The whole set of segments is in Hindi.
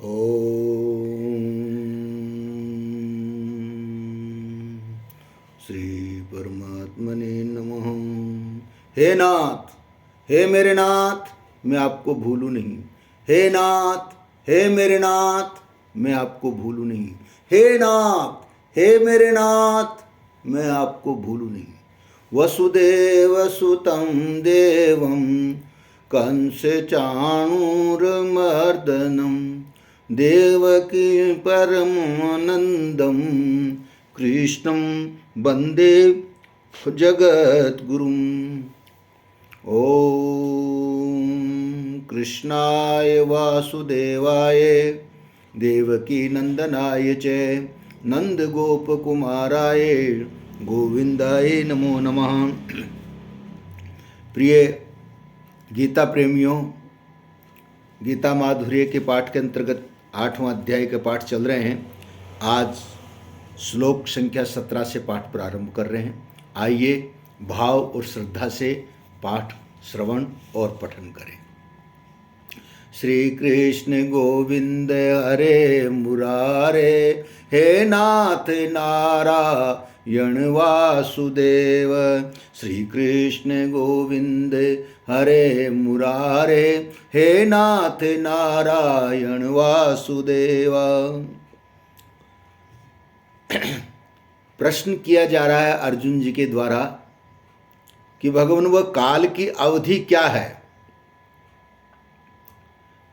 ओम श्री परमात्मने नमः। हे नाथ, हे मेरे नाथ, मैं आपको भूलूं नहीं। हे नाथ, हे मेरे नाथ, मैं आपको भूलूं नहीं। हे नाथ, हे मेरे नाथ, मैं आपको भूलूं नहीं। वसुदेव सुतं देवं कंस चाणूरमर्दनं देवकी परमानन्दं कृष्णं वन्दे जगद्गुरुम्। ॐ कृष्णाय वासुदेवाय देवकी नंदनाय च नंदगोपकुमाराय गोविंदाय नमो नमः। प्रिय गीता प्रेमियों, गीता माधुर्य के पाठ के अंतर्गत 8वां अध्याय के पाठ चल रहे हैं। आज श्लोक संख्या 17 से पाठ प्रारंभ कर रहे हैं। आइए भाव और श्रद्धा से पाठ श्रवण और पठन करें। श्री कृष्ण गोविंद हरे मुरारे, हे नाथ नारायण वासुदेव। श्री कृष्ण गोविंद हरे मुरारे, हे नाथ नारायण वासुदेव। प्रश्न किया जा रहा है अर्जुन जी के द्वारा कि भगवान वह काल की अवधि क्या है।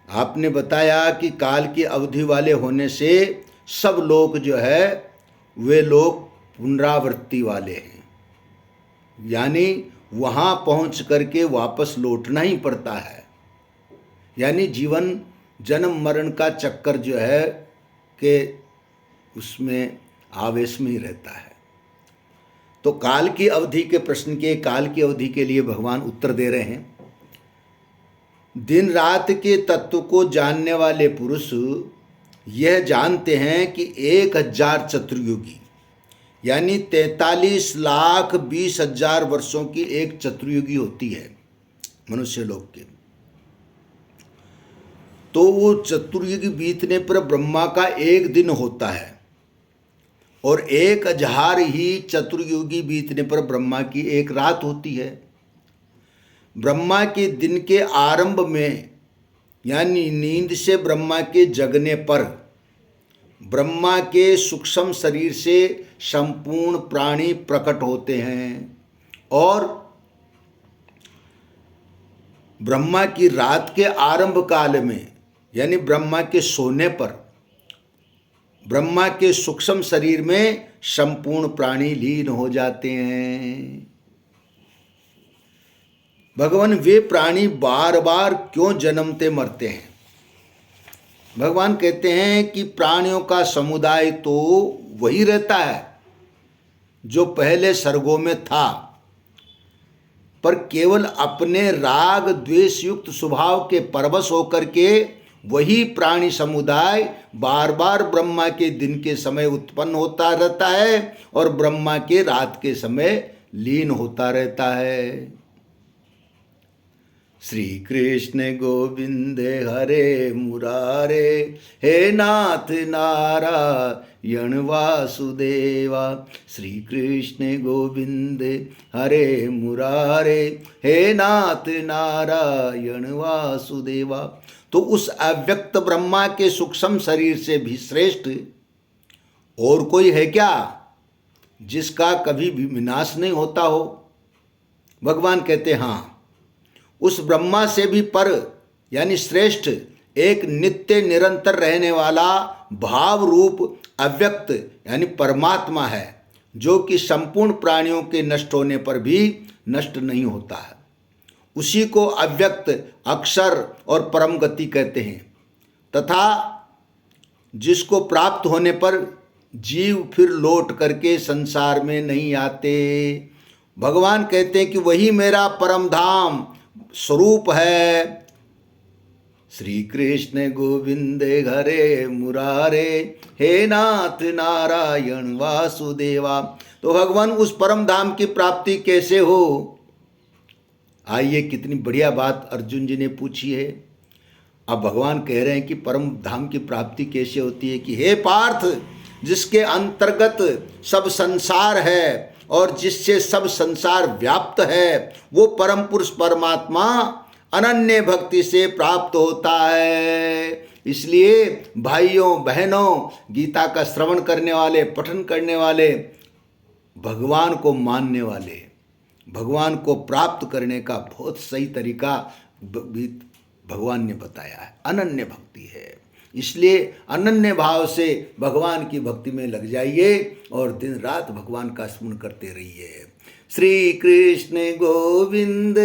आपने बताया कि काल की अवधि वाले होने से सब लोग जो है वे लोग पुनरावृत्ति वाले हैं, यानी वहाँ पहुँच करके वापस लौटना ही पड़ता है। यानी जीवन जन्म मरण का चक्कर जो है कि उसमें आवेश में ही रहता है। तो काल की अवधि के प्रश्न के काल की अवधि के लिए भगवान उत्तर दे रहे हैं। दिन रात के तत्व को जानने वाले पुरुष यह जानते हैं कि 1000 चतुर्युगी यानी 43,20,000 वर्षों की एक चतुर्युगी होती है मनुष्य लोक के। तो वो चतुर्युगी बीतने पर ब्रह्मा का एक दिन होता है और 1000 ही चतुर्युगी बीतने पर ब्रह्मा की एक रात होती है। ब्रह्मा के दिन के आरंभ में यानी नींद से ब्रह्मा के जगने पर ब्रह्मा के सूक्ष्म शरीर से संपूर्ण प्राणी प्रकट होते हैं और ब्रह्मा की रात के आरंभ काल में यानी ब्रह्मा के सोने पर ब्रह्मा के सूक्ष्म शरीर में संपूर्ण प्राणी लीन हो जाते हैं। भगवान वे प्राणी बार बार क्यों जन्मते मरते हैं? भगवान कहते हैं कि प्राणियों का समुदाय तो वही रहता है जो पहले सर्गों में था, पर केवल अपने राग द्वेष युक्त स्वभाव के परवश होकर के वही प्राणी समुदाय बार बार ब्रह्मा के दिन के समय उत्पन्न होता रहता है और ब्रह्मा के रात के समय लीन होता रहता है। श्री कृष्ण गोविंद हरे मुरारे, हे नाथ नारायण वासुदेवा। श्री कृष्ण गोविंद हरे मुरारे, हे नाथ नारायण वासुदेवा। तो उस अव्यक्त ब्रह्मा के सूक्ष्म शरीर से भी श्रेष्ठ और कोई है क्या जिसका कभी भी विनाश नहीं होता हो? भगवान कहते हाँ, उस ब्रह्मा से भी पर यानी श्रेष्ठ एक नित्य निरंतर रहने वाला भाव रूप अव्यक्त यानी परमात्मा है, जो कि संपूर्ण प्राणियों के नष्ट होने पर भी नष्ट नहीं होता है। उसी को अव्यक्त अक्षर और परम गति कहते हैं तथा जिसको प्राप्त होने पर जीव फिर लौट करके संसार में नहीं आते। भगवान कहते हैं कि वही मेरा परम धाम स्वरूप है। श्री कृष्ण गोविंद हरे मुरारे, हे नाथ नारायण वासुदेवा। तो भगवान उस परम धाम की प्राप्ति कैसे हो? आइए, कितनी बढ़िया बात अर्जुन जी ने पूछी है। अब भगवान कह रहे हैं कि परम धाम की प्राप्ति कैसे होती है कि हे पार्थ, जिसके अंतर्गत सब संसार है और जिससे सब संसार व्याप्त है, वो परम पुरुष परमात्मा अनन्य भक्ति से प्राप्त होता है। इसलिए भाइयों बहनों, गीता का श्रवण करने वाले, पठन करने वाले, भगवान को मानने वाले, भगवान को प्राप्त करने का बहुत सही तरीका भगवान ने बताया है, अनन्य भक्ति है। इसलिए अनन्य भाव से भगवान की भक्ति में लग जाइए और दिन रात भगवान का स्मरण करते रहिए। श्री कृष्ण गोविंद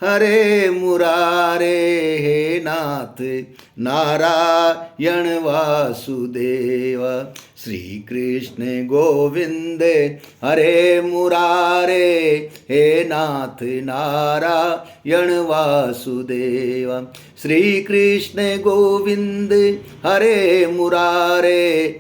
हरे मुरारे, हे नाथ नारायण वासुदेव। श्री कृष्ण गोविंद हरे मुरारे, हे नाथ नारायण वासुदेव। श्री कृष्ण गोविंद हरे मुरारे।